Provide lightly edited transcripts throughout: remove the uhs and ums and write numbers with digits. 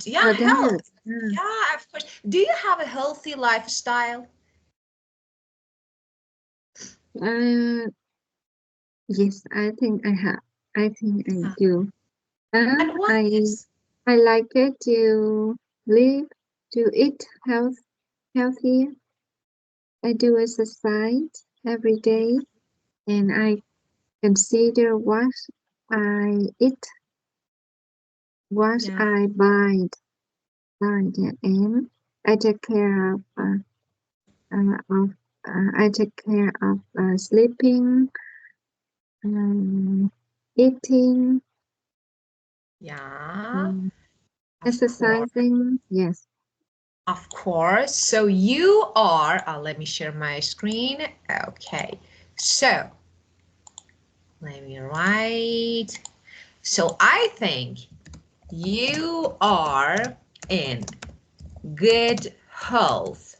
Yeah, health. Yeah. Yeah, of course. Do you have a healthy lifestyle? Yes, I think I have. I think I Uh, do. and what I is? like it to live, to eat healthy. I do exercise every day, and I consider what I eat, what Yeah, I buy, yeah, and I take care of I take care of sleeping, um, eating, yeah, um, of course. exercising. Yes. Of course. So you are, let me share my screen. Okay. So let me write. So I think you are in good health.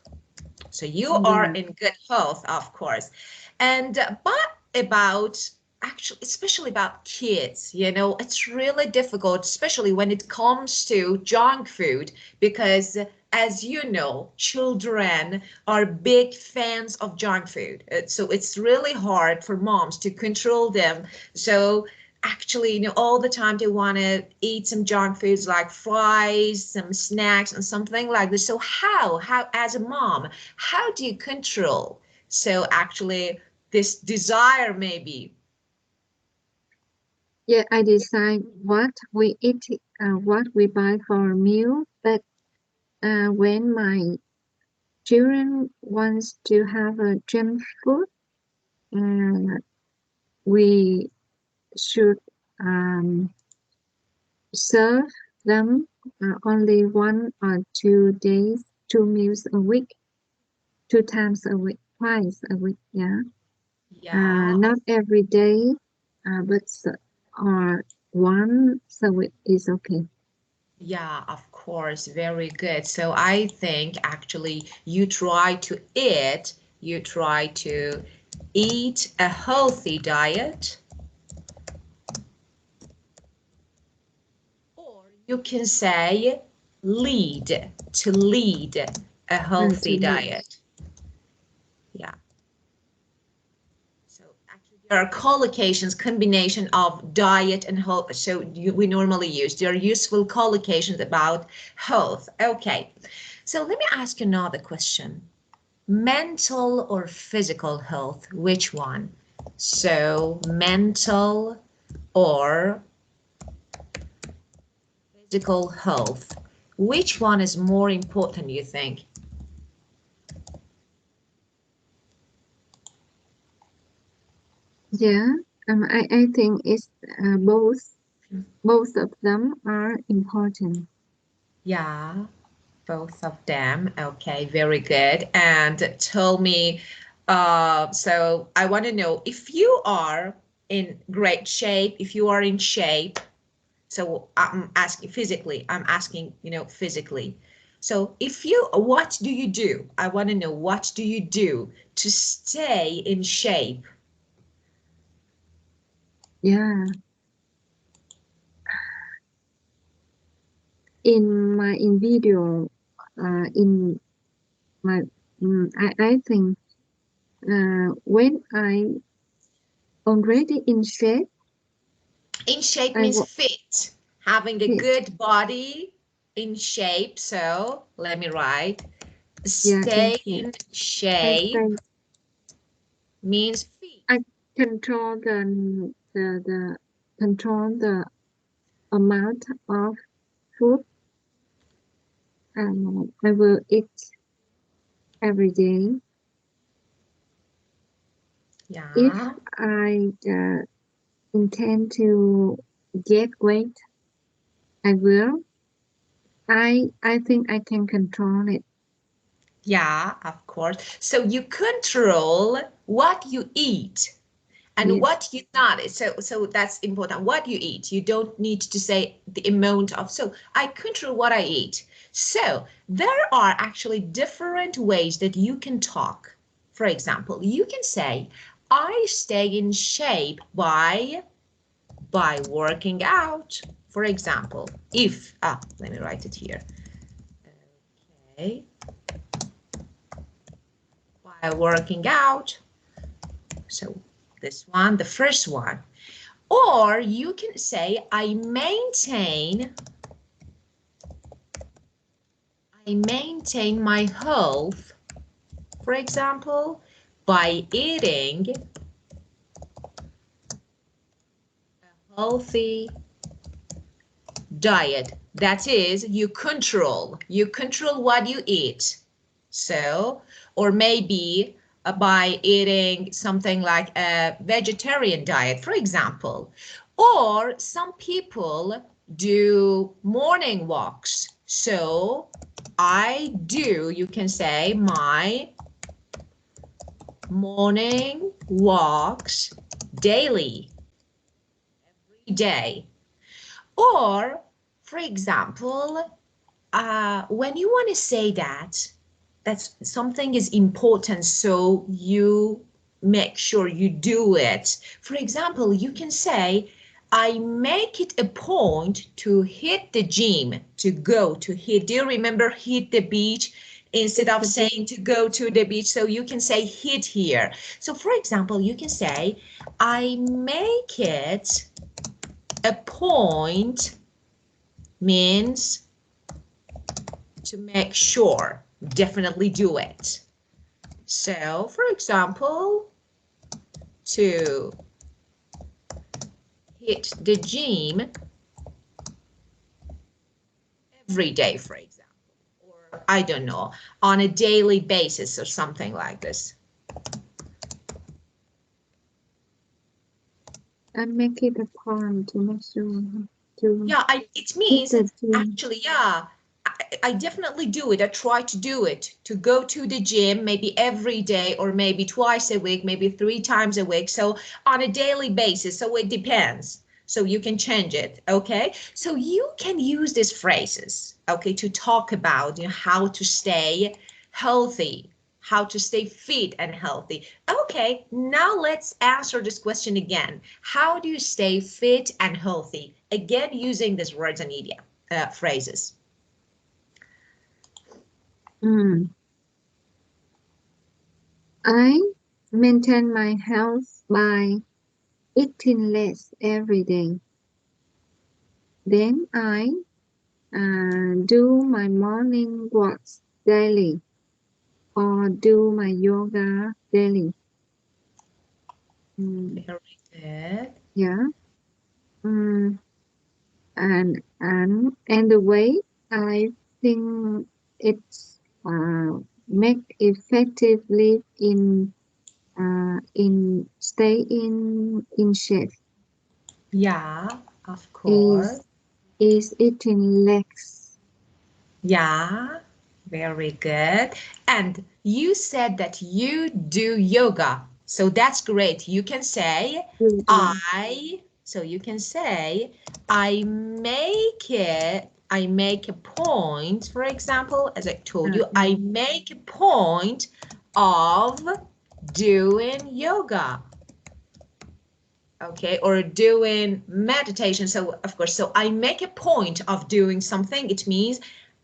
So you are Yeah. in good health, of course. And but about actually, especially about kids, you know, it's really difficult, especially when it comes to junk food, because as you know, children are big fans of junk food. So it's really hard for moms to control them. So actually, you know, all the time they want to eat some junk foods like fries, some snacks, and something like this. So how, as a mom, how do you control? So actually, this desire maybe. Yeah, I decide what we eat, what we buy for a meal. But when my children wants to have a junk food, uh, we should um, serve them only 1 or 2 days, 2 meals a week, 2 times a week, twice a week. Yeah, Yeah, not every day, but or once a week is okay. yeah, of course, very good. So I think actually you try to eat a healthy diet, or you can say lead a To healthy me, diet. Yeah. So actually, there are collocations, combination of diet and health. So we normally use. There are useful collocations about health. Okay. So let me ask you another question. Mental or physical health? Which one? So mental or physical health? Which one is more important, you think? yeah, I think it's both of them are important. Yeah. Both of them. Okay, very good. And tell me, so I want to know if you are in great shape, if you are in shape. So I'm asking physically, I'm asking, you know, physically. So if you, what do you do? I want to know, what do you do to stay in shape? Yeah, in video, in my, I think when I already in shape, In shape I means will fit, having a fit. good body in shape. So let me write, Yeah, in stay shape. in I shape stay. means fit. I control the control the amount of food I will eat every day. If Yeah, I intend to get weight, I will. I think I can control it. yeah, of course. So you control what you eat and Yes. what you not. So that's important. What you eat. You don't need to say the amount of. So I control what I eat. So there are actually different ways that you can talk. For example, you can say, I stay in shape by working out, For example, if, let me write it here. Okay. While working out. So this one, the first one. Or you can say, I maintain my health, for example, by eating a healthy diet. That is, you control what you eat. So, or maybe by eating something like a vegetarian diet, for example. Or some people do morning walks. So I do, you can say, my morning walks daily, every day. Or, for example, when you want to say that something is important, so you make sure you do it. For example, you can say, I make it a point to hit the gym, to go to hit. Do you remember hit the beach? Instead of saying to go to the beach, so you can say hit here. So for example, you can say, I make it a point, means to make sure, definitely do it. So, for example, to hit the gym every day, for example, or I don't know, on a daily basis or something like this. I make it a point to make sure to. Yeah, it means actually, yeah, I definitely do it. I try to do it, to go to the gym maybe every day or maybe twice a week, maybe 3 times a week. So on a daily basis. So it depends. So you can change it. Okay. So you can use these phrases, okay, to talk about, how to stay healthy, how to stay fit and healthy. Okay, now let's answer this question again. How do you stay fit and healthy? Again, using these words and idiom phrases. I maintain my health by eating less every day. Then I do my morning walks daily or do my yoga daily. Very good. Yeah. And the way I think it's make effectively in stay in shape. Yeah, of course. Is eating less. Yeah, very good. And you said that you do yoga. So that's great. You can say, so you can say, I make a point, for example, as I told you, I make a point of doing yoga. Okay, or doing meditation. So of course, so I make a point of doing something. It means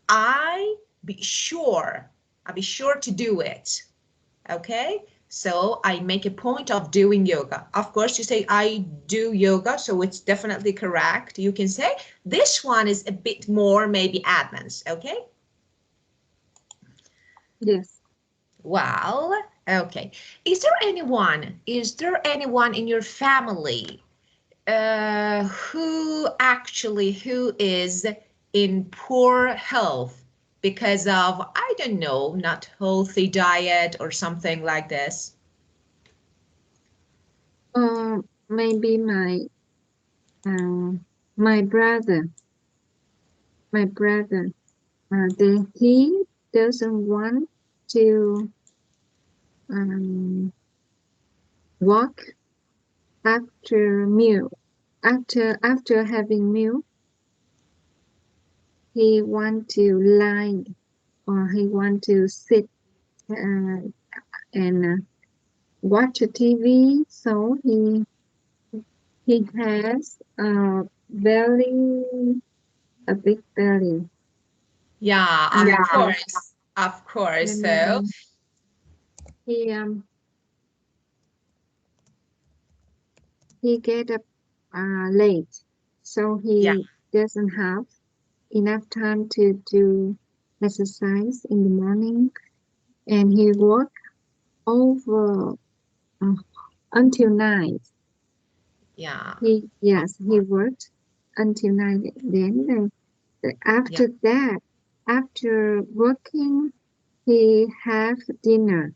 I be sure to do it. Okay, so I make a point of doing yoga. Of course, you say I do yoga, so it's definitely correct. You can say this one is a bit more maybe advanced. Okay. Yes. Well, okay. Is there anyone in your family who is in poor health because of, I don't know, not healthy diet or something like this? Maybe my brother. He doesn't want to walk after meal. After having meal, he want to lie or he want to sit and watch a TV. So he has belly, a big belly. Yeah, of Yeah. course. Of course. So, And he um he get up late, so yeah, he doesn't have enough time to do exercise in the morning, and he work over uh, until night. yeah, He worked until night. Then yeah, after that, after working, he have dinner,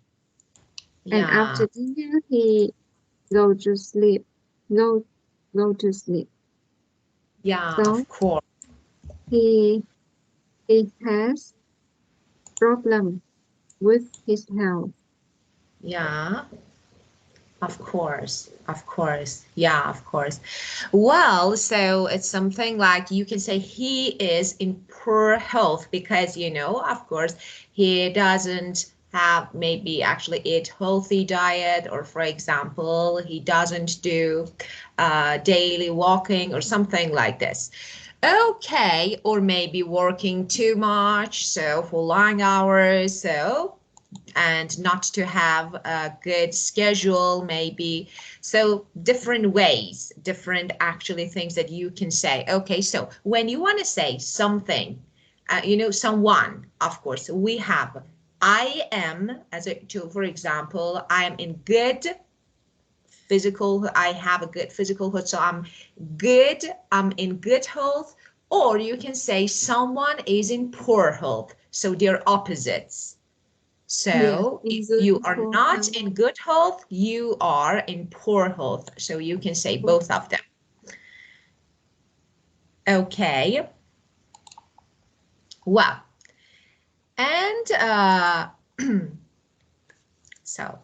and yeah, after dinner he go to sleep. Go go to sleep. yeah, So of course. he he has problem with his health. Yeah, of course. Of course. Yeah, of course. Well, so it's something like you can say he is in poor health because, of course, he doesn't have maybe actually eat healthy diet, or for example, he doesn't do daily walking or something like this. Okay, or maybe working too much, so for long hours, so and not to have a good schedule maybe. So different ways, different actually things that you can say. Okay, so when you want to say something, someone, of course we have I am, as a to for example, I am in good physical, I have a good physical health, so good I'm in good health. Or you can say someone is in poor health, so they're opposites. Yes, So in if good you are for not health. in good health, you are in poor health. So you can say both of them. Okay. Well, and so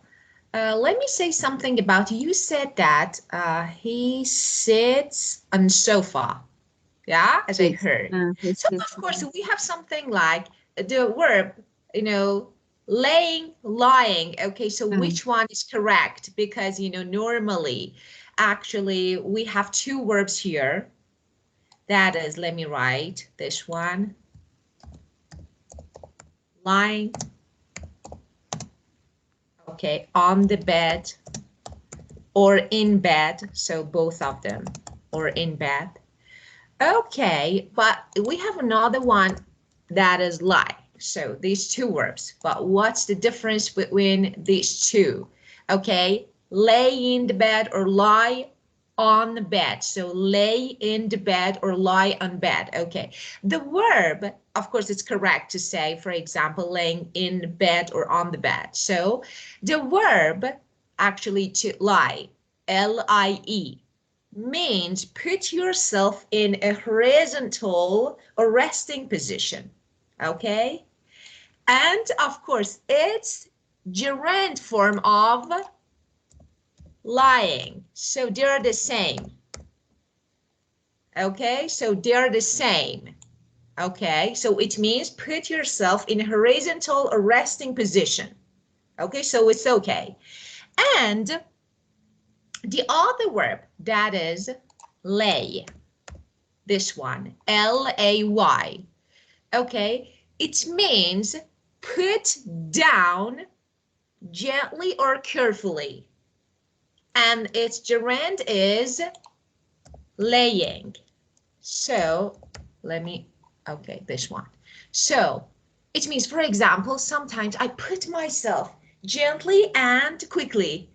let me say something about you said that he sits on sofa. Yeah, as I Yes, heard. his So of course system. we have something like the verb, you know, laying, lying. Okay, so Uh, which one is correct? Because normally, actually, we have two verbs here. That is, let me write this one, lying. Okay, on the bed or in bed. So both of them, or in bed. Okay, but we have another one that is lie. So these two verbs, but what's the difference between these two? Okay, lay in the bed or lie on the bed. So lay in the bed or lie on bed. Okay, the verb, of course, it's correct to say, for example, laying in the bed or on the bed. So the verb actually to lie, L-I-E, means put yourself in a horizontal or resting position. Okay? And of course, it's gerund form of lying. So they're the same. Okay? So they're the same. Okay? So it means put yourself in a horizontal or resting position. Okay? So it's okay. And the other verb, that is lay. This one, L-A-Y. Okay, it means put down gently or carefully. And its gerund is laying. So okay, this one. So it means, for example, sometimes I put myself gently and quickly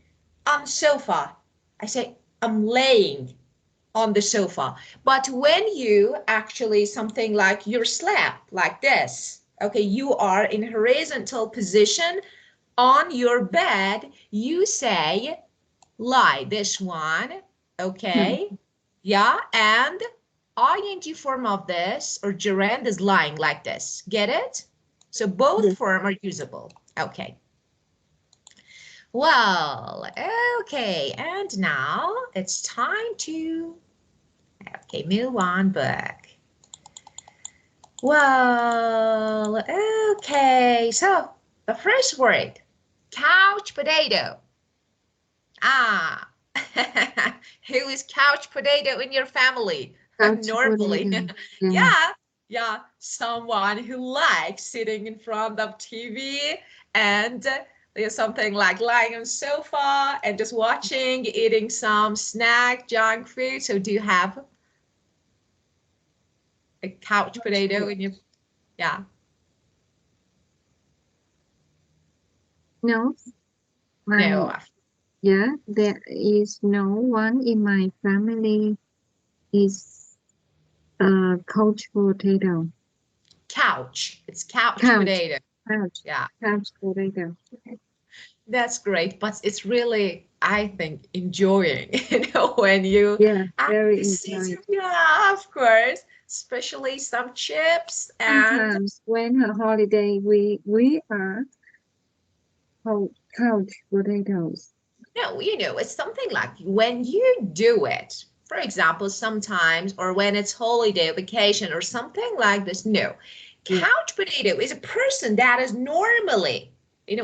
on the sofa. I say, I'm laying on the sofa. But when you actually something like you're slapped like this, okay, you are in horizontal position on your bed, you say lie, this one, hmm, okay? Yeah, and ing form of this or gerund is lying like this. Get it? So both yes, form are usable. Okay. Well, okay, and now it's time to move on back. Well, okay, so the first word, couch potato. Ah, who is couch potato in your family? couch Normally. potato. Yeah. Yeah, yeah, someone who likes sitting in front of TV and there's something like lying on sofa and just watching, eating some snack, junk food. So do you have a couch Couch potato potato. in your, yeah, No, my no, yeah, there is no one in my family is a couch potato. couch. It's couch Couch, potato. couch, Yeah. couch potato. That's great, but it's really, I think, enjoying, when you Yeah, very actually sit, enjoyed. yeah, of course, especially some chips and Sometimes when a holiday, we are couch potatoes. no, it's something like when you do it, for example, sometimes, or when it's holiday, vacation, or something like this. No, Yeah, couch potato is a person that is normally,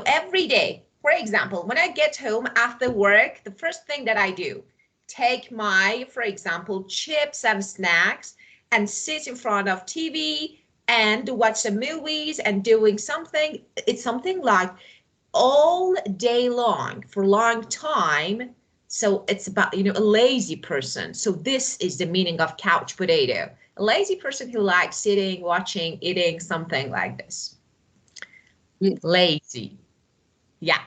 every day. For example, when I get home after work, the first thing that I do, take my, for example, chips and snacks and sit in front of TV and watch some movies and doing something. It's something like all day long for a long time. So it's about, a lazy person. So this is the meaning of couch potato. A lazy person who likes sitting, watching, eating something like this. yeah. Lazy. Yeah.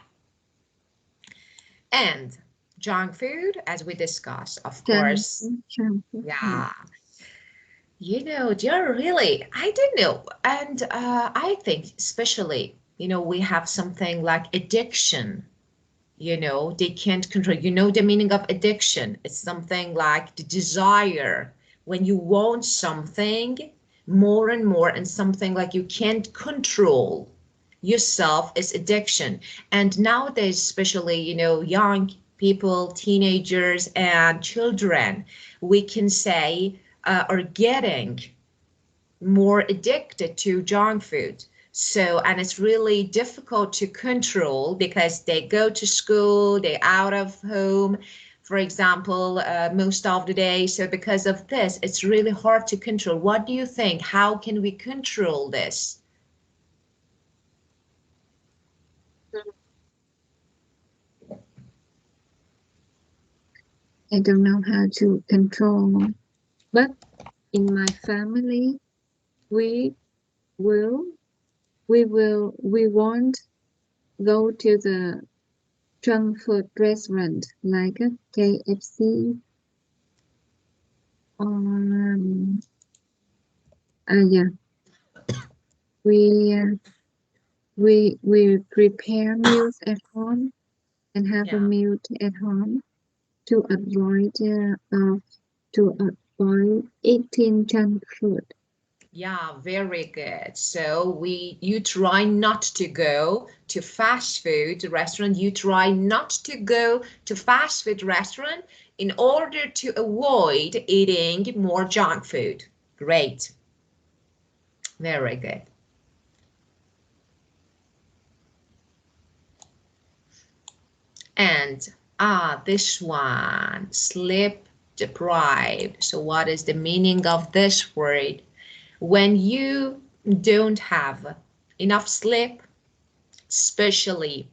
And junk food, as we discussed, of course. Junk food. Yeah. They're really, I don't know. And I think especially, we have something like addiction. They can't control. The meaning of addiction. It's something like the desire when you want something more and more, and something like you can't control yourself is addiction. And nowadays, especially, young people, teenagers, and children, we can say, are getting more addicted to junk food. So, and it's really difficult to control because they go to school, they out of home, for example, most of the day. So because of this, it's really hard to control. What do you think? How can we control this? I don't know how to control, but in my family, we will, we won't go to the junk food restaurant like a KFC or yeah, we we prepare meals at home and have a Yeah. meal at home to avoid eating junk food. Yeah, very good. So you try not to go to fast food restaurant. You try not to go to fast food restaurant in order to avoid eating more junk food. Great. Very good. And this one, sleep deprived. So what is the meaning of this word? When you don't have enough sleep, especially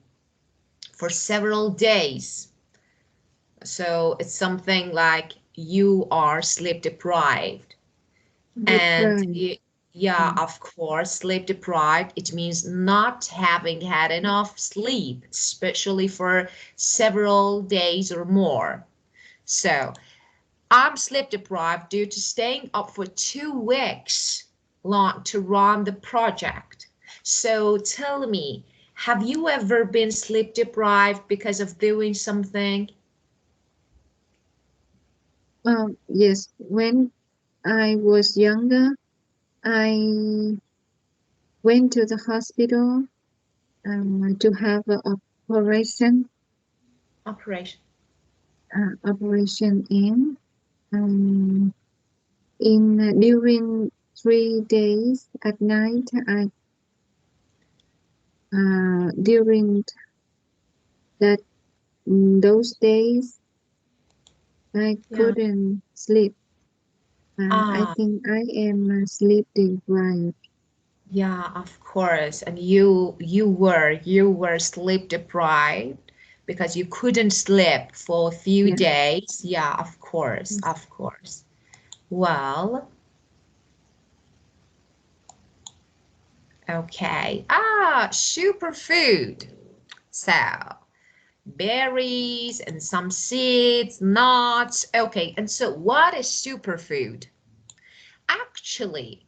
for several days. So it's something like you are sleep deprived. And Deprived. yeah, of course, sleep deprived, it means not having had enough sleep, especially for several days or more. So I'm sleep deprived due to staying up for 2 weeks long to run the project. So tell me, have you ever been sleep deprived because of doing something? Yes, when I was younger, I went to the hospital to have an Operation. operation um, in during 3 days at night. I during that those days I Yeah. couldn't sleep. I Ah, think I am sleep deprived. yeah, of course. And you were sleep deprived because you couldn't sleep for a few Yeah. days. Yeah, of course, Yes. of course. Well, okay. Ah, superfood. So, berries and some seeds, nuts. Okay, and so what is superfood? Actually,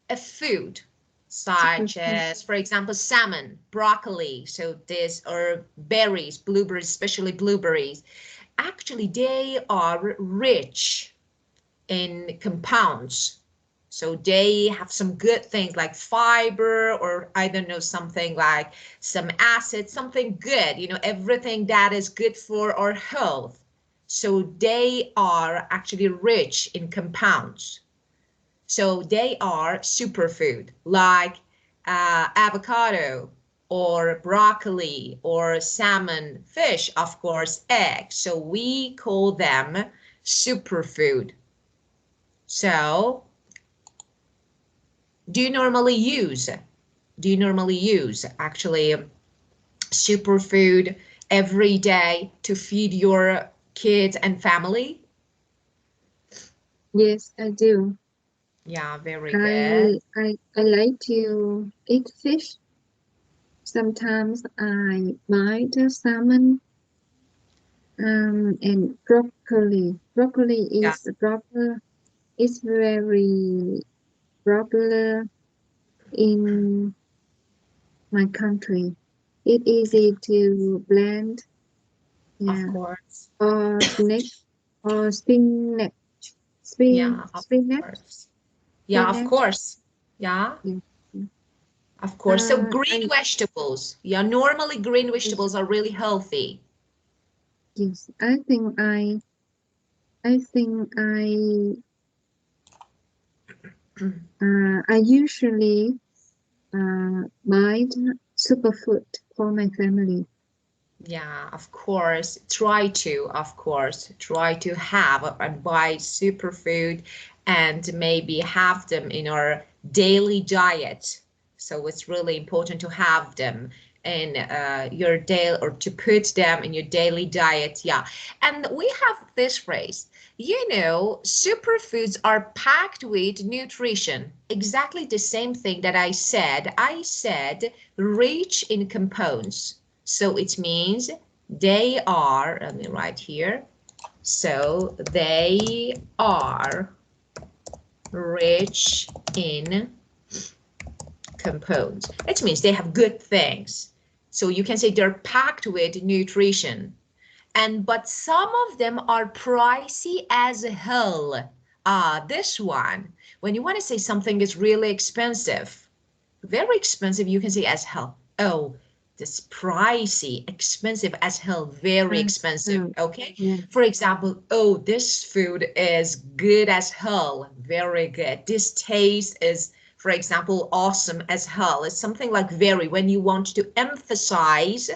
a food such Superfood. as, for example, salmon, broccoli, so this, or berries, blueberries, especially blueberries. Actually, they are rich in compounds. So they have some good things like fiber, or I don't know, something like some acid, something good, everything that is good for our health. So they are actually rich in compounds. So they are superfood, like avocado or broccoli or salmon, fish, of course, eggs. So we call them superfood. So do you normally use, actually superfood every day to feed your kids and family? Yes, I do. Yeah, very good. I like to eat fish. Sometimes I buy the salmon and broccoli. Broccoli Yeah, is proper. It's very popular in my country. It's easy to blend. of Yeah. course. Or snake or spinach. Yeah, of Spinach. course. Yeah, of Spinach. course. Yeah, Yeah. Yeah. of course. So I green vegetables. Yeah, normally green yes, vegetables are really healthy. yes. I think I usually buy the superfood for my family. Yeah, of course. Try to have and buy superfood and maybe have them in our daily diet. So it's really important to have them in your daily, or to put them in your daily diet. Yeah. And we have this phrase, superfoods are packed with nutrition. Exactly the same thing that I said. I said rich in compounds. So it means they are, let me write here. So they are rich in compounds. It means they have good things. So you can say they're packed with nutrition. But some of them are pricey as hell. This one, when you want to say something is really expensive, very expensive, you can say as hell. Oh, this pricey, expensive as hell, very expensive. So Okay. yeah, For example, oh, this food is good as hell, very good. This taste is, for example, awesome as hell. It's something like very, when you want to emphasize,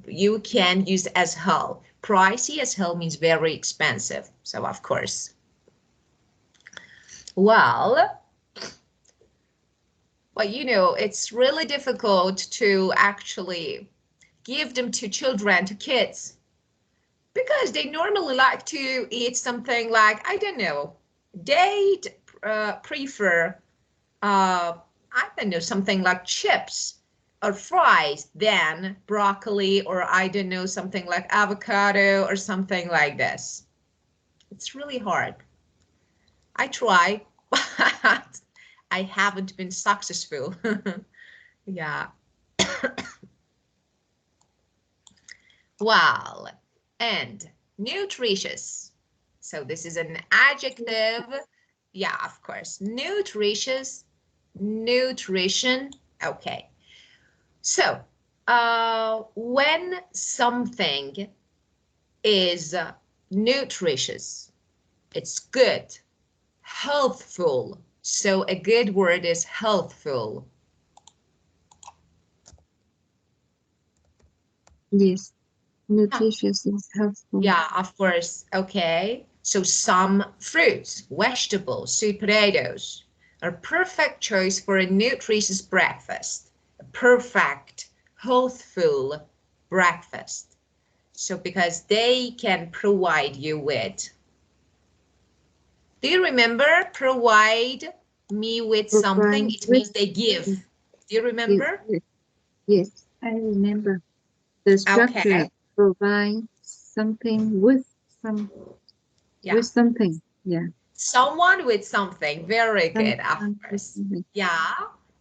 you can use as hell. Pricey as hell means very expensive. So, of course. Well, it's really difficult to actually give them to children, to kids, because they normally like to eat something like, I don't know, they prefer, I don't know, something like chips or fries than broccoli, or I don't know, something like avocado or something like this. It's really hard. I try, but I haven't been successful. Yeah. Well, and nutritious. So this is an adjective. Yeah, of course. Nutritious, nutrition. Okay. So, when something is nutritious, it's good, healthful. So a good word is healthful. yes. Huh. Nutritious is helpful. Yeah, of course. Okay. So some fruits, vegetables, sweet potatoes are perfect choice for a nutritious breakfast, a perfect, healthful breakfast. So because they can provide you with, do you remember provide me with something? Provide It with, means they give. yes, Do you yes, remember? yes, yes, I remember. The structure Okay. provides something Yeah. with something. Yeah. Someone with something. Very good, of Someone with course. something. Yeah.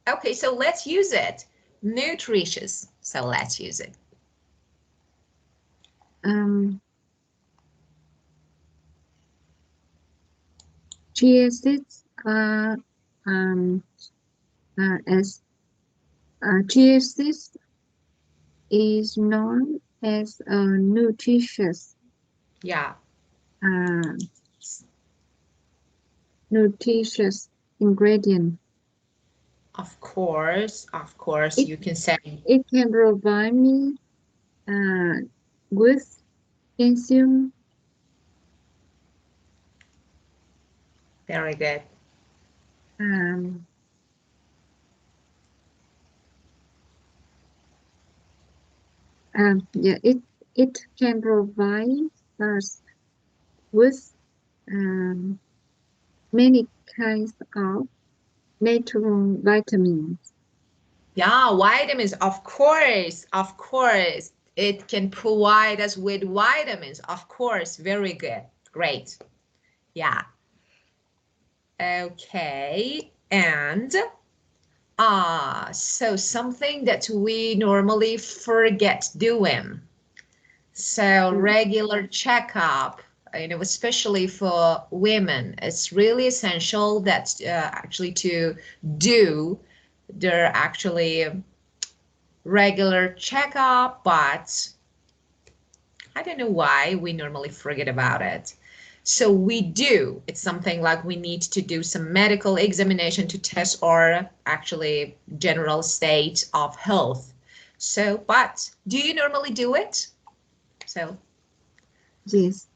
Okay, so let's use it. Nutritious. So let's use it. Um, chia seeds are as chia seeds is known as a Yeah. uh, nutritious ingredient. Of course, It you can say. it can provide me uh, with calcium. Very good. Um, yeah, it can provide us with um, many kinds of natural vitamins. Yeah, vitamins, of course, of course. It can provide us with vitamins, of course. Very good. Great. Yeah. Okay. And so something that we normally forget doing. So Mm, regular checkup, especially for women, it's really essential that actually to do their actually regular checkup, but I don't know why we normally forget about it. So we do. It's something like we need to do some medical examination to test our actually general state of health. So, but do you normally do it? So, yes,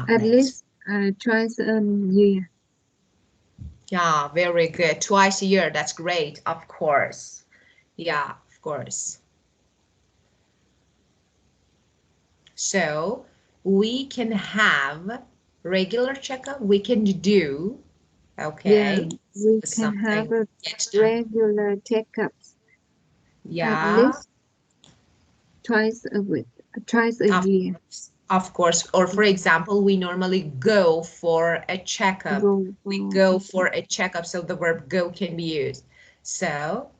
at great. least twice a year. Yeah, very good. Twice a year. That's great. Of course. Yeah, of course. So we can have regular checkup. We can do, Yeah, okay, we can have something a get done. regular checkups at Yeah, least twice a week, twice a of year. course. Of course. Or for example, we normally go for a checkup. Go We for go a for a checkup, so the verb go can be used. So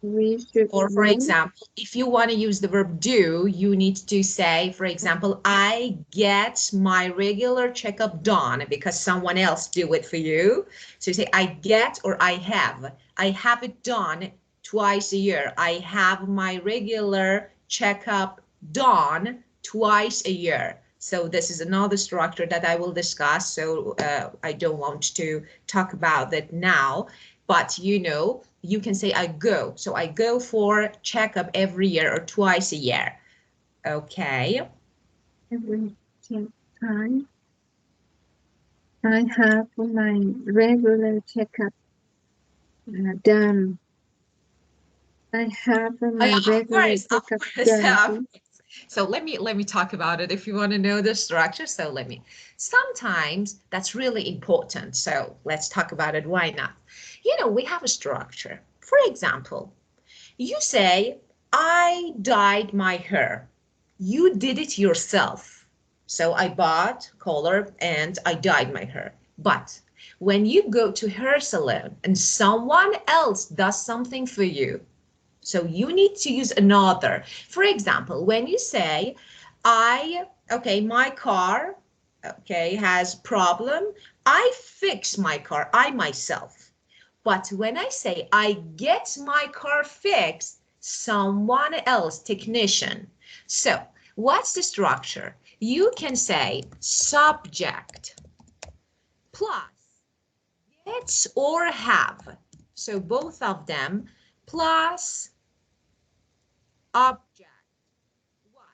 we should or for go. example, if you want to use the verb do, you need to say, for example, I get my regular checkup done because someone else do it for you. So you say, I get or I have. I have it done twice a year. I have my regular checkup done twice a year. So this is another structure that I will discuss. So I don't want to talk about that now, but you can say I go. So I go for checkup every year or twice a year. Okay. Every time I have my regular checkup done. I have Oh, yeah, my of regular course, of checkup course. done. Please. So let me talk about it if you want to know the structure. So sometimes that's really important. So let's talk about it. Why not? We have a structure. For example, you say, I dyed my hair. You did it yourself. So I bought color and I dyed my hair. But when you go to hair salon and someone else does something for you, so you need to use another. For example, when you say, okay, my car, okay, has problem. I fix my car, I myself. But when I say I get my car fixed, someone else, technician. So what's the structure? You can say subject plus get or have. So both of them plus object. What?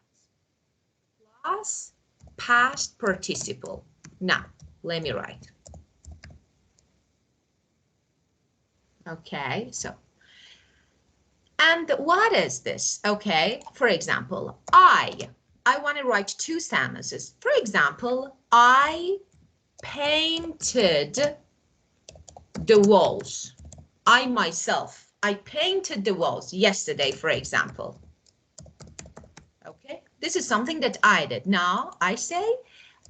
Plus past participle. Now, let me write. Okay, so, and what is this? Okay, for example, I want to write two sentences. For example, I painted the walls. I myself, I painted the walls yesterday, for example. Okay, this is something that I did. Now I say,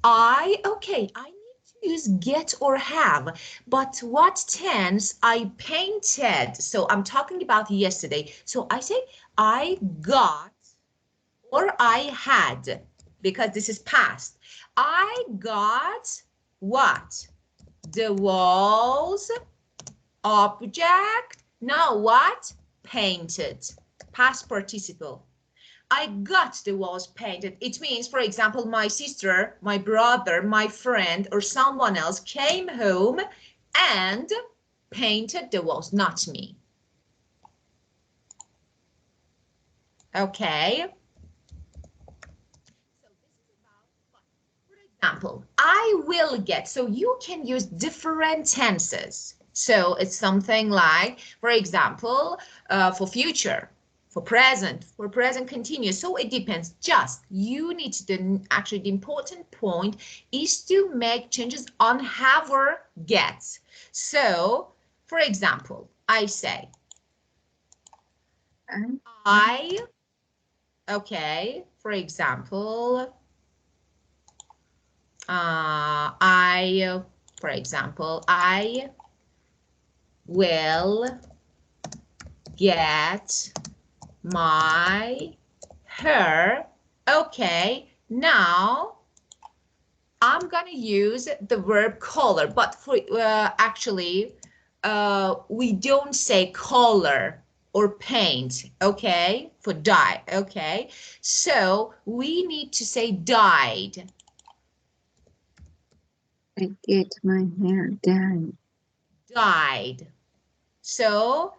okay, I need to use get or have, but what tense? I painted. So I'm talking about yesterday. So I say, I got or I had, because this is past. I got what? The walls, object. Now what? Painted. Past participle. I got the walls painted. It means, for example, my sister, my brother, my friend, or someone else came home and painted the walls, not me. Okay. So this is about, for example, I will get. So you can use different tenses. So it's something like, for example, for future. For present continuous. So it depends. Just you need to, actually the important point is to make changes on have or get. So for example, I say, okay, for example, I will get my hair. Okay, now I'm gonna use the verb color, but for actually we don't say color or paint, okay, for dye. Okay, so we need to say dyed. I get my hair done. Dyed. So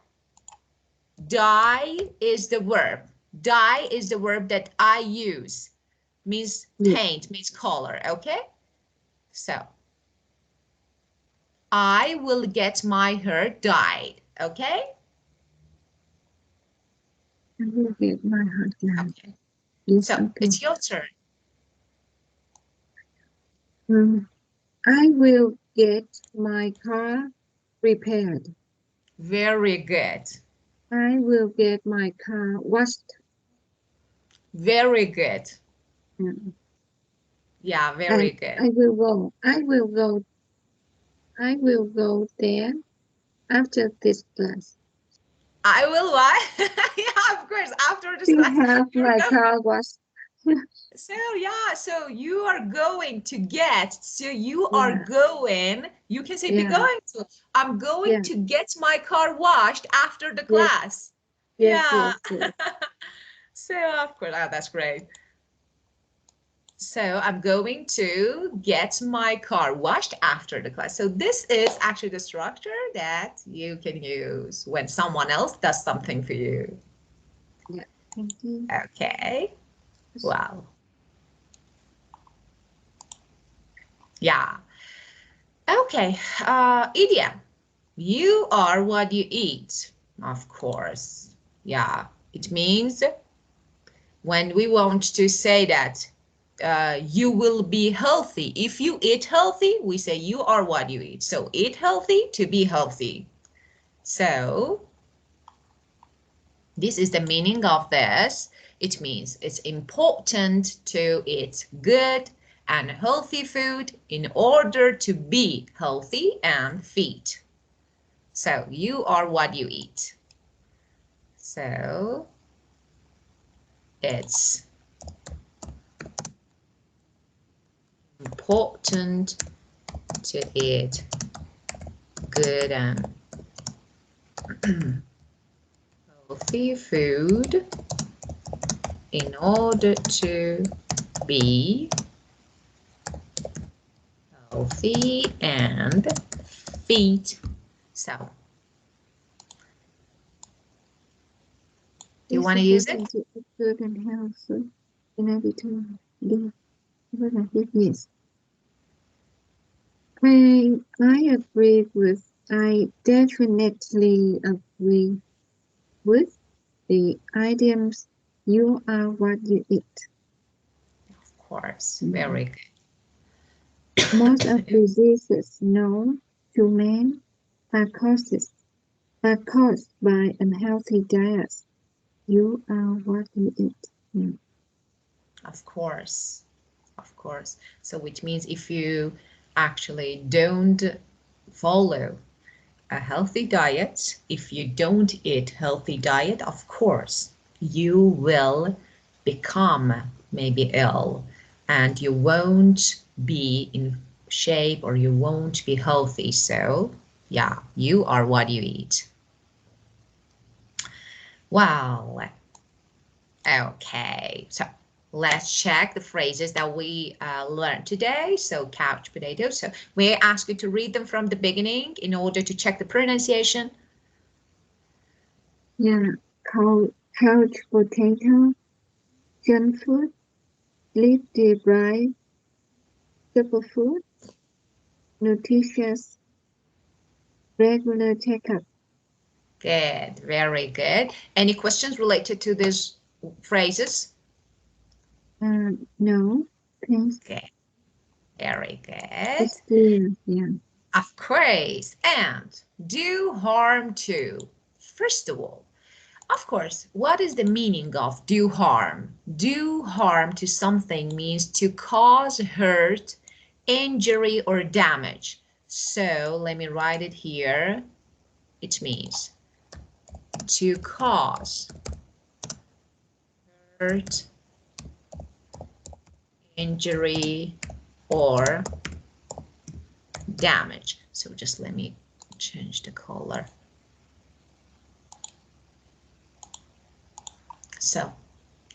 dye is the verb. Dye is the verb that I use. Means paint, means color, okay? So, I will get my hair dyed, okay? I will get my hair done. Okay. Yes, So, okay. it's your turn. I will get my car repaired. Very good. I will get my car washed. Very good. Mm. Yeah, very good. I will go there after this class. I will what? Yeah, of course, after this To class, have you're my going. car washed. So yeah, so you are going to get, so you Yeah. are going, you can say be Yeah. going to, I'm going Yeah. to get my car washed after the Yes. class. Yes. Yeah. Yes. Yes. So of course, oh, that's great. So I'm going to get my car washed after the class. So this is actually the structure that you can use when someone else does something for you. Yeah. Thank you. Okay. Wow. Yeah. Okay. Idia, you are what you eat, of course. Yeah. It means when we want to say that you will be healthy. If you eat healthy, we say you are what you eat. So eat healthy to be healthy. So this is the meaning of this. It means it's important to eat good and healthy food in order to be healthy and fit. So you are what you eat. So it's important to eat good and healthy food in order to be healthy and fit. So, do you want to use it? To eat good and healthy in order to live. Yes. I definitely agree with the idioms you are what you eat. Of course, Mm. very Most of good. diseases known to man are caused by unhealthy diets. You are what you eat. Mm. Of course, of course. So which means if you actually don't follow a healthy diet, if you don't eat healthy diet, of course, you will become maybe ill and you won't be in shape or you won't be healthy. So yeah, you are what you eat. Well, okay. So let's check the phrases that we learned today. So couch potatoes. So may I ask you to read them from the beginning in order to check the pronunciation? Yeah, couch potato, junk food, leaf deprived, superfood, nutritious, regular checkup. Good, very good. Any questions related to these phrases? No, thanks. Okay, very good. It's clear. Yeah. Of course. And do harm to. First of all, of course, what is the meaning of do harm? Do harm to something means to cause hurt, injury, or damage. So let me write it here. It means to cause hurt, injury, or damage. So just let me change the color. So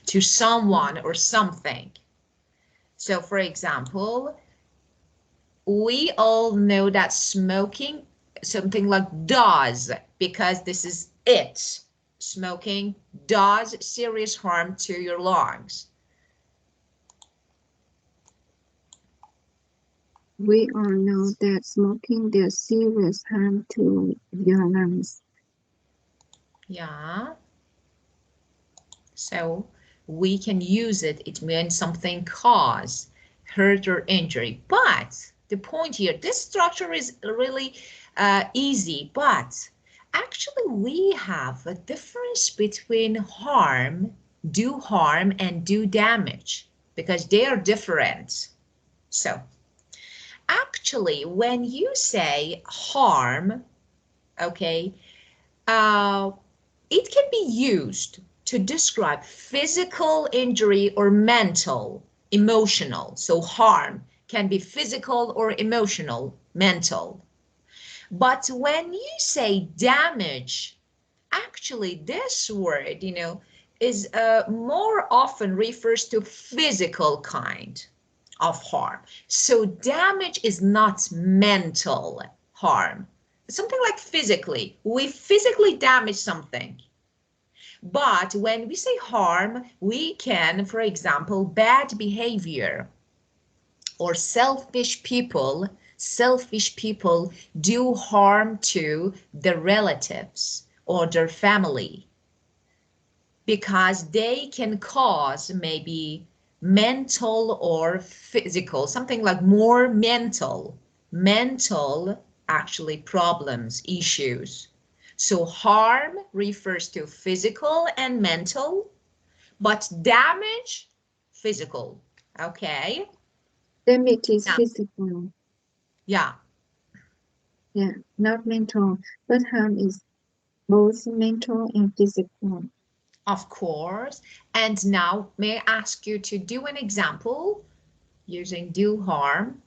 to someone or something. So for example, we all know that smoking something like does, because this is it. Smoking does serious harm to your lungs. We all know that smoking does serious harm to your lungs. Yeah. So we can use it. It means something cause hurt or injury. But the point here, this structure is really easy, but actually we have a difference between harm, do harm, and do damage because they are different. So actually, when you say harm, okay, uh, it can be used to describe physical injury or mental, emotional. So harm can be physical or emotional, mental. But when you say damage, actually this word, is more often refers to physical kind of harm. So damage is not mental harm. It's something like physically. We physically damage something. But when we say harm, we can, for example, bad behavior or selfish people do harm to their relatives or their family because they can cause maybe mental or physical, something like more mental actually problems, issues. So harm refers to physical and mental, but damage, physical. Okay. Damage is Now, physical, yeah, yeah, not mental, but harm is both mental and physical. of course. And now, may I ask you to do an example using do harm?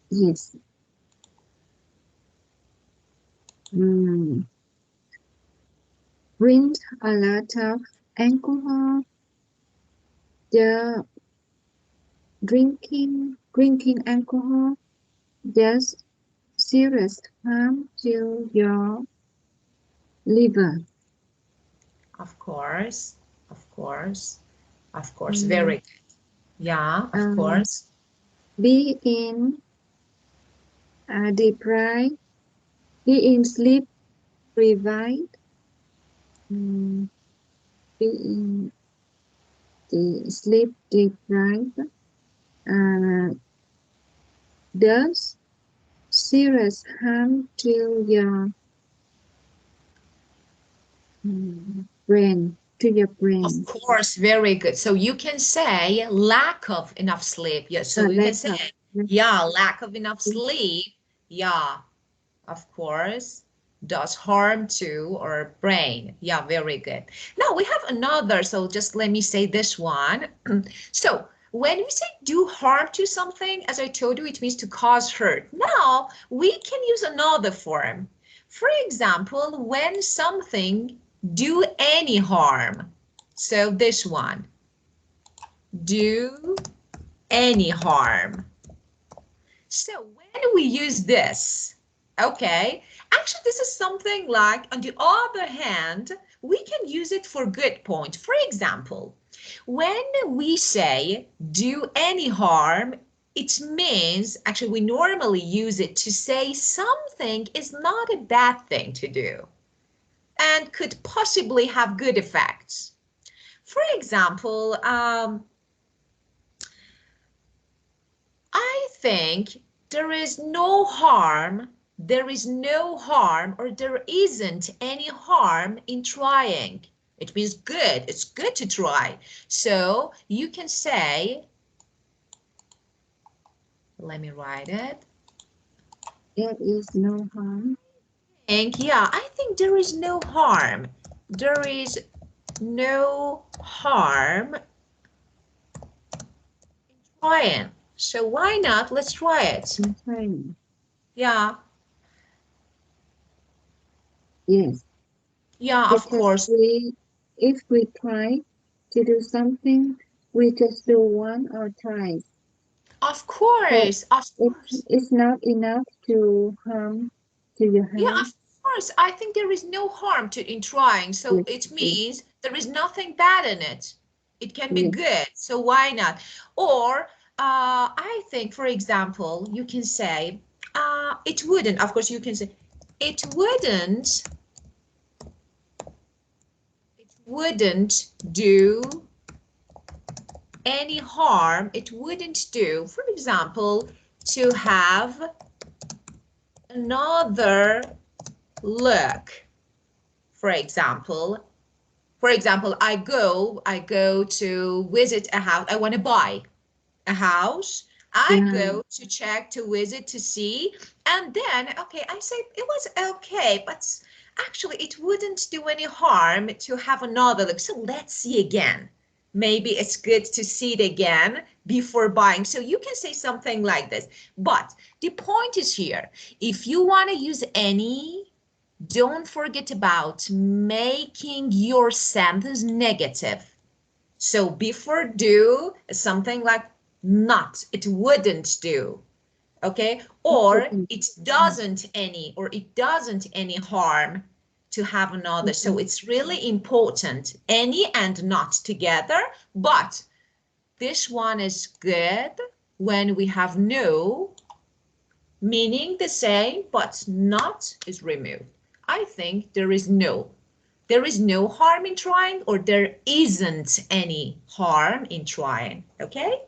Yes. Mm. Drink a lot of alcohol. The drinking alcohol does serious harm to your liver. Of course, of course, of course. Mm, Very good. Yeah, of um, course. being deprived, being sleep deprived, mm, being sleep deprived, uh, does serious harm to your to your Of brain. course, very good. So you can say lack of enough sleep. Yeah, so you can Lack say, of yeah, lack of enough sleep. sleep. Yeah, of course, does harm to our brain. Yeah, very good. Now we have another. So just let me say this one. So when we say do harm to something, as I told you, it means to cause hurt. Now we can use another form. For example, when something do any harm. So this one, do any harm. So when we use this, okay, actually this is something like, on the other hand, we can use it for good point. For example, when we say do any harm, it means, actually we normally use it to say something is not a bad thing to do and could possibly have good effects. For example, I think there is no harm, or there isn't any harm in trying. It means good, it's good to try. So you can say, let me write it. There is no harm. And yeah, I think there is no harm. There is no harm trying. So why not? Let's try it. In trying. Yeah, Yes, yeah, of because course. if we try to do something, we just do one or twice. Of So course, of course. it's not enough to harm to your Yeah, health. of course. I think there is no harm in trying. So Yes, it yes, means there is nothing bad in it. It can be yes, good. So why not? Or I think, for example, you can say, it wouldn't. Of course, you can say, it wouldn't, it wouldn't do any harm. It wouldn't do, for example, to have another look. For example, I go to visit a house. I want to buy a house. I yeah, go to check, to visit, to see, and then, okay, I say it was okay, but actually it wouldn't do any harm to have another look. So let's see again. Maybe it's good to see it again before buying. So you can say something like this. But the point is here, if you want to use any, don't forget about making your sentence negative. So before do, something like not, it wouldn't do, okay? Or important. it doesn't any, or it doesn't any harm to have another. So Mhm. it's really important, any and not together, but this one is good when we have no, meaning the same, but not is removed. I think there is no harm in trying, or there isn't any harm in trying. Okay,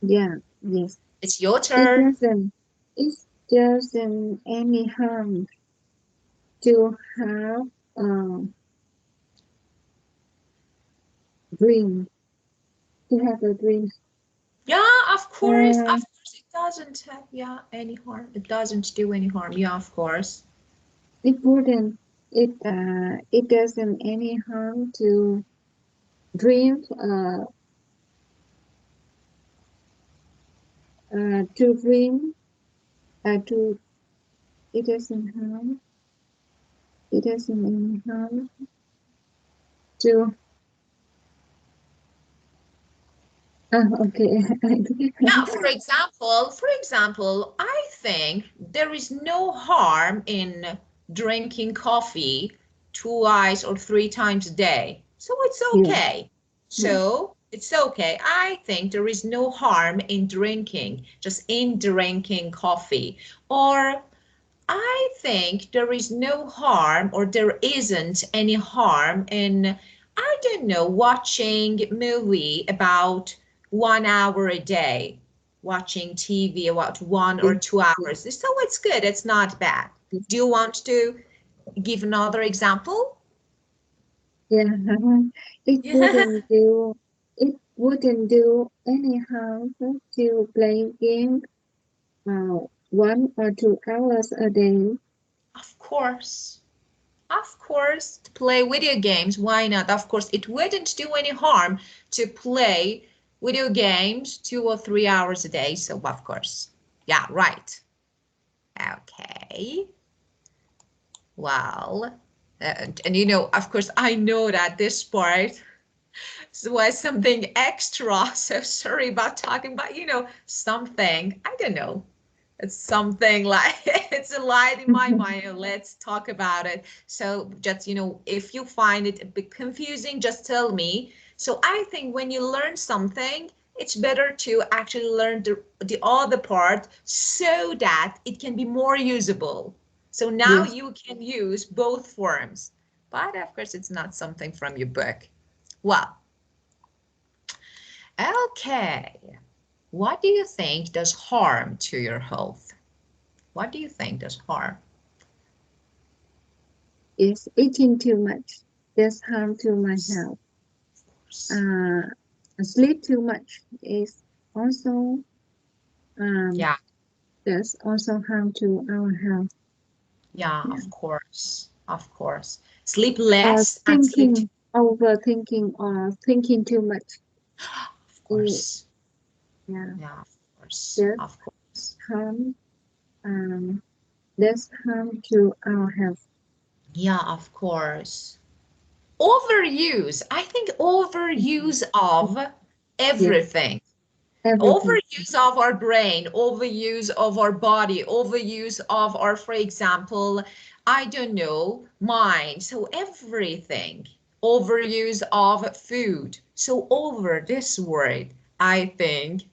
Yeah, yes. it's your It turn. doesn't. It doesn't any harm to have a dream. To have a dream. Yeah, Uh, of course it doesn't have, yeah, any harm. It doesn't do any harm. Yeah, of course. it wouldn't. It doesn't any harm to dream. To dream. To it doesn't harm. It doesn't any harm to. Okay. Yeah, for example, I think there is no harm in drinking coffee twice or three times a day. So it's Yes. okay. Yes. So It's okay. I think there is no harm in drinking, just in drinking coffee. Or I think there is no harm, or there isn't any harm in, I don't know, watching movie about 1 hour a day, watching TV about 1 or 2 hours. So it's good. It's not bad. Yes. Do you want to give another example? Yeah, it Yeah. wouldn't do. It wouldn't do any harm to play game 1 or 2 hours a day. Of course. Of course, to play video games, why not? Of course, it wouldn't do any harm to play video games 2 or 3 hours a day. So, of course, yeah, right. Okay. Well, and you know, of course, I know that this part was something extra. So sorry about talking about, you know, something, I don't know. It's something like it's a light in my mind. Let's talk about it. So just, you know, if you find it a bit confusing, just tell me. So I think when you learn something, it's better to actually learn the other part so that it can be more usable. So now Yes, you can use both forms. But of course, it's not something from your book. Well, okay. What do you think does harm to your health? What do you think does harm? yes. Eating too much does harm to my health. Uh, Sleep too much is also um Yeah, does also harm to our health. yeah, Yeah. of course, of course. Sleep Or less and sleep too, thinking, overthinking, or thinking too much. of It, course. yeah, Yeah, of course, does of course. harm um does harm to our health. Yeah, of course. Overuse. I think overuse of Yes, everything. everything. Overuse of our brain, overuse of our body, overuse of our, for example, I don't know, mind. So everything. Overuse of food. So over this word, I think,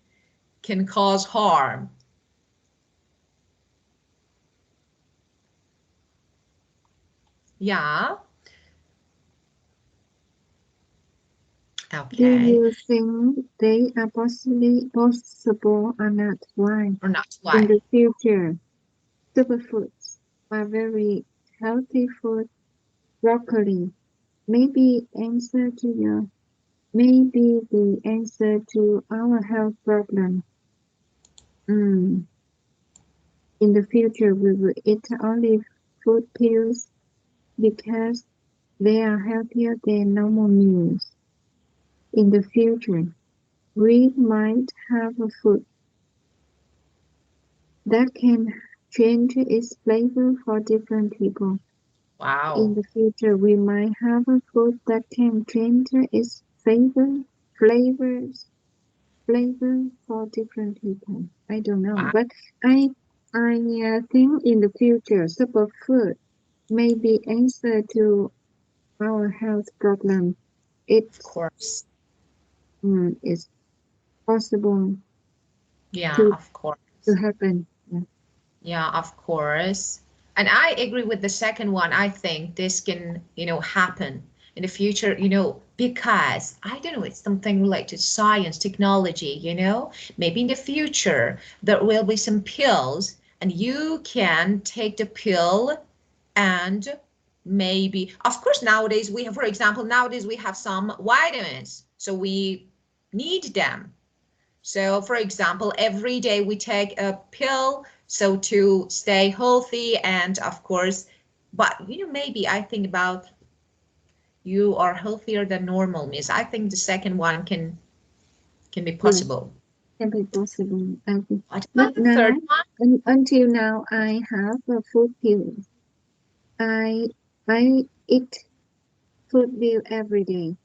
can cause harm. Yeah. Do Okay. you think they are possible or not? Why? Or not. In Why? the future, superfoods are very healthy food. Broccoli may be answer to your maybe the answer to our health problem. Mm. In the future, we will eat only food pills because they are healthier than normal meals. In the future, we might have a food that can change its flavor for different people. In Wow. the future, we might have a food that can change its flavors, flavor for different people. I don't know, Wow. but I think in the future, superfood may be answer to our health problem. It Of course. is possible Yeah, to of course. happen. Yeah. Yeah, of course. And I agree with the second one. I think this can, you know, happen in the future, you know, because I don't know, it's something related to science, technology, you know, maybe in the future there will be some pills and you can take the pill and maybe, of course, nowadays we have, for example, nowadays we have some vitamins, so we need them. So, for example, every day we take a pill so to stay healthy and of course, but you know, maybe I think about you are healthier than normal means I think the second one can be Yes, possible. can be possible. I think. What But about the third now, one? until now, I have a food pill. I I eat food pill every day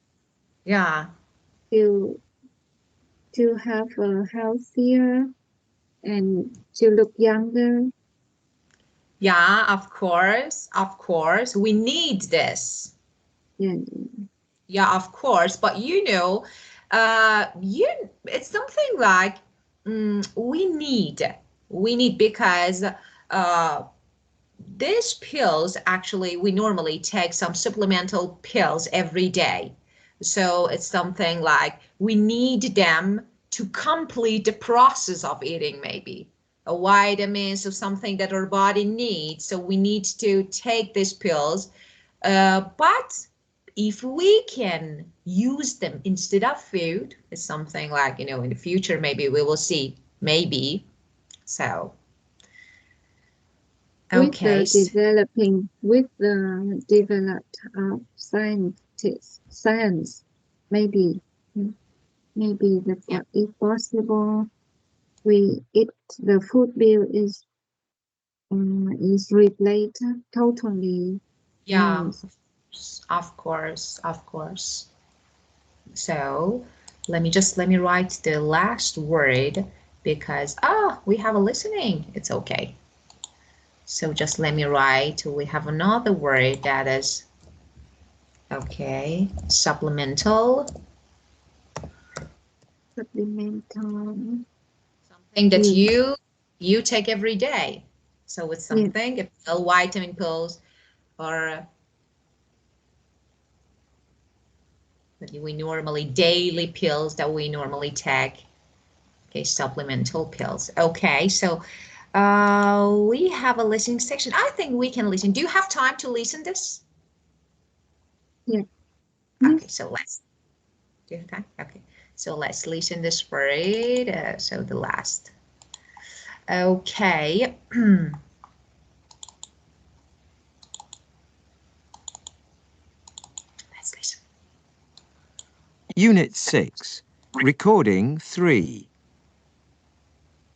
Yeah. to have a healthier and to look younger. Yeah, of course. Of course. We need this. Yeah, Yeah, of course. But you know, It's something like we need because uh, these pills actually we normally take some supplemental pills every day. So it's something like we need them to complete the process of eating, maybe a vitamins or something that our body needs. So we need to take these pills. But if we can use them instead of food, it's something like, in the future, maybe we will see, maybe. So, okay. With the developed of science, maybe maybe Yeah. if possible, we eat the food bill is replaced totally Yeah, meals. of course, of course. So let me write the last word because we have a listening. It's okay. So just let me write. We have another word that is okay. Supplemental. Supplemental. Something that Yeah, you take every day. So it's yeah, something, a pill, vitamin pills, or that we normally daily pills that we normally take. Okay, supplemental pills. Okay, so we have a listening section. I think we can listen. Do you have time to listen this? yeah. Okay, Yes. so let's do you have time. Okay, so let's listen this word. So the last. Okay. Let's listen. Unit 6, Recording 3.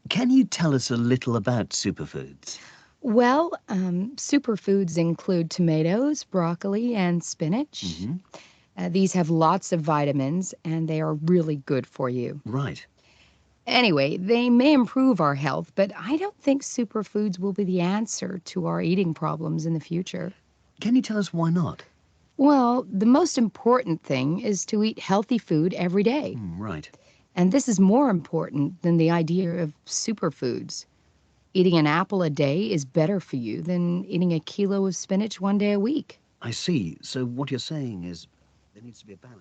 Can you tell us a little about superfoods? Well, superfoods include tomatoes, broccoli, and spinach. Hmm. These have lots of vitamins and they are really good for you. Right. Anyway, they may improve our health, but I don't think superfoods will be the answer to our eating problems in the future. Can you tell us why not? Well, the most important thing is to eat healthy food every day. Right. And this is more important than the idea of superfoods. Eating an apple a day is better for you than eating a kilo of spinach one day a week. I see. So what you're saying is there needs to be a balance.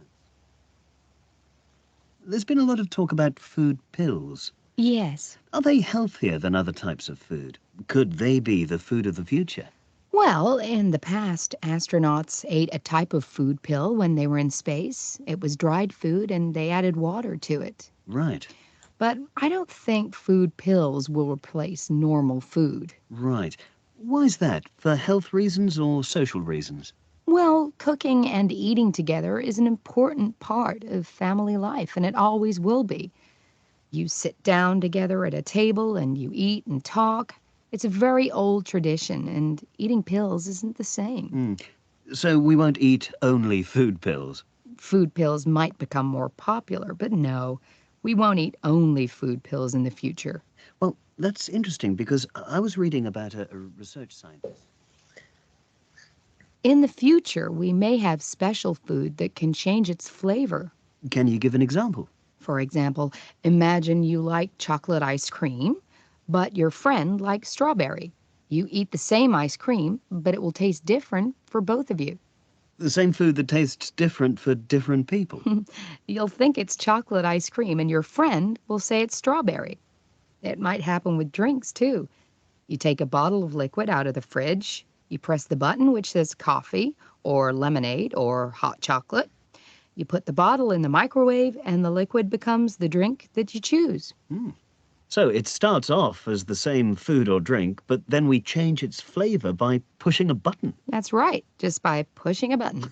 There's been a lot of talk about food pills. Yes. Are they healthier than other types of food? Could they be the food of the future? Well, in the past, astronauts ate a type of food pill when they were in space. It was dried food and they added water to it. Right. But I don't think food pills will replace normal food. Right. Why is that? For health reasons or social reasons? Well, cooking and eating together is an important part of family life, and it always will be. You sit down together at a table and you eat and talk. It's a very old tradition, and eating pills isn't the same. So we won't eat only food pills? Food pills might become more popular, but no, we won't eat only food pills in the future. Well, that's interesting because I was reading about a research scientist. In the future, we may have special food that can change its flavor. Can you give an example? For example, imagine you like chocolate ice cream, but your friend likes strawberry. You eat the same ice cream, but it will taste different for both of you. The same food that tastes different for different people. You'll think it's chocolate ice cream, and your friend will say it's strawberry. It might happen with drinks, too. You take a bottle of liquid out of the fridge, you press the button which says coffee, or lemonade, or hot chocolate. You put the bottle in the microwave, and the liquid becomes the drink that you choose. So it starts off as the same food or drink, but then we change its flavor by pushing a button. That's right, just by pushing a button.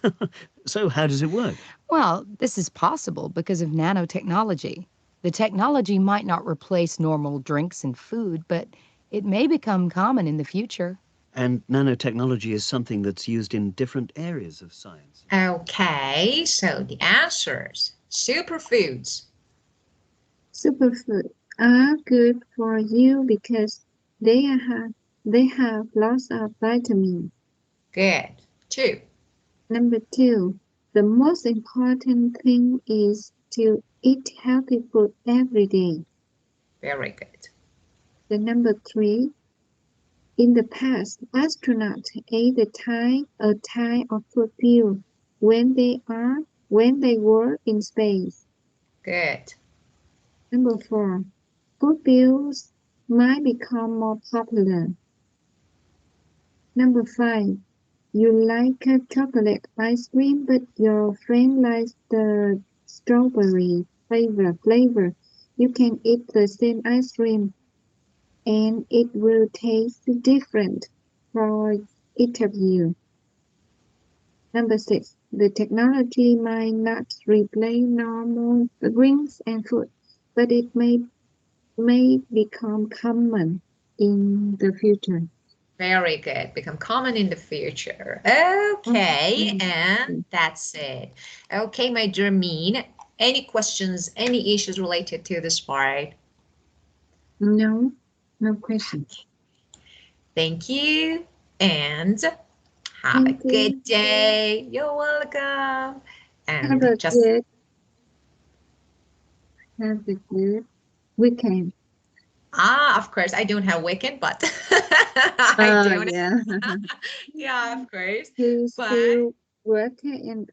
So how does it work? Well, this is possible because of nanotechnology. The technology might not replace normal drinks and food, but it may become common in the future. And nanotechnology is something that's used in different areas of science. Okay, so the answers. Superfoods. Superfood are good for you because they have lots of vitamins. Good. Two. Number two, the most important thing is to Eat healthy food every day. Very good. The number 3. In the past, astronauts ate a tie of food fuel when they were in space. Good. Number 4. Food bills might become more popular. Number 5. You like a chocolate ice cream, but your friend likes the strawberry flavor. You can eat the same ice cream and it will taste different for each of you. Number 6. The technology might not replace normal drinks and food, but it may become common in the future. Very good. Become common in the future. Okay, Mhm. and that's it. Okay, my dear Min, any questions, any issues related to this part? No question. Thank you, and have a Thank good you. day. You're welcome. Have And a just, good weekend. of course, I don't have weekend, but I don't. Yeah. Yeah, of course. You But still work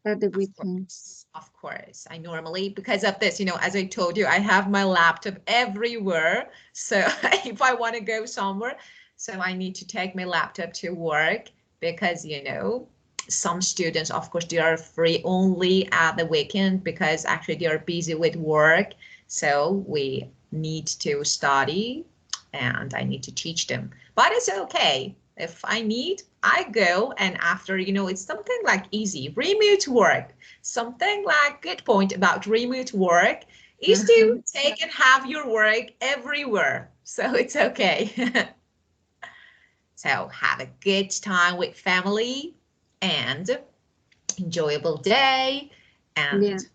at the of weekend. course, of course. I normally, because of this, as I told you, I have my laptop everywhere. So if I want to go somewhere, so I need to take my laptop to work because, some students, of course, they are free only at the weekend because actually they are busy with work. So we need to study and I need to teach them. But it's okay. If I need, I go, and after, it's something like easy remote work. Something like good point about remote work is to take and have your work everywhere. So it's okay. So have a good time with family and enjoyable day Yeah. and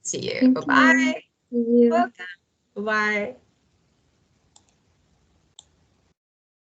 see you. Thank you. Bye-bye. See you. Welcome. Bye-bye.